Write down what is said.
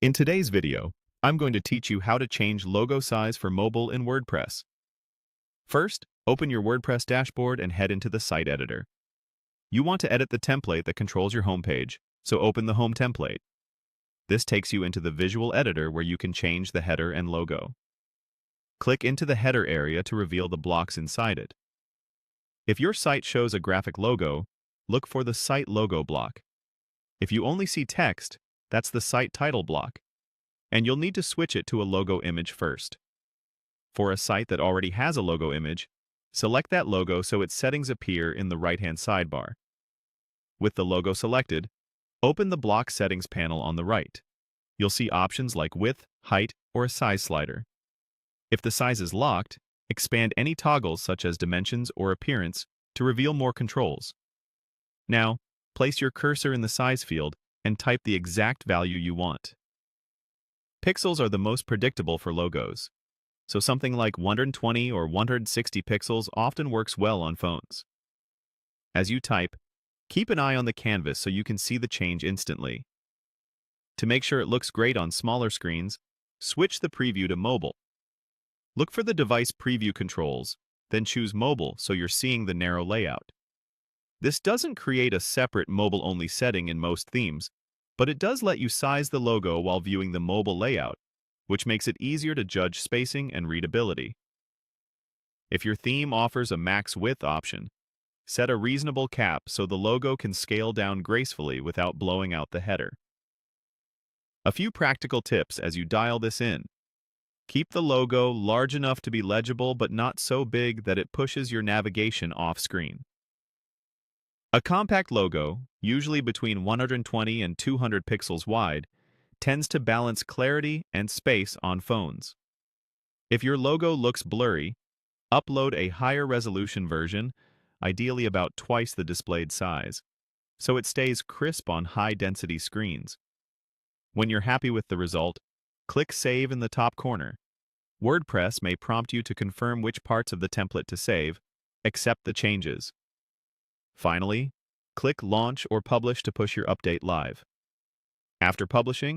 In today's video, I'm going to teach you how to change logo size for mobile in WordPress. First, open your WordPress dashboard and head into the site editor. You want to edit the template that controls your homepage, so open the Home template. This takes you into the visual editor where you can change the header and logo. Click into the header area to reveal the blocks inside it. If your site shows a graphic logo, look for the Site Logo block. If you only see text, that's the Site Title block, and you'll need to switch it to a logo image first. For a site that already has a logo image, select that logo so its settings appear in the right-hand sidebar. With the logo selected, open the block settings panel on the right. You'll see options like width, height, or a size slider. If the size is locked, expand any toggles such as dimensions or appearance to reveal more controls. Now, place your cursor in the size field and type the exact value you want. Pixels are the most predictable for logos, so something like 120 or 160 pixels often works well on phones. As you type, keep an eye on the canvas so you can see the change instantly. To make sure it looks great on smaller screens, switch the preview to mobile. Look for the device preview controls, then choose mobile so you're seeing the narrow layout. This doesn't create a separate mobile-only setting in most themes, but it does let you size the logo while viewing the mobile layout, which makes it easier to judge spacing and readability. If your theme offers a max width option, set a reasonable cap so the logo can scale down gracefully without blowing out the header. A few practical tips as you dial this in. Keep the logo large enough to be legible but not so big that it pushes your navigation off-screen. A compact logo, usually between 120 and 200 pixels wide, tends to balance clarity and space on phones. If your logo looks blurry, upload a higher resolution version, ideally about twice the displayed size, so it stays crisp on high-density screens. When you're happy with the result, click Save in the top corner. WordPress may prompt you to confirm which parts of the template to save, accept the changes. Finally, click Launch or Publish to push your update live. After publishing,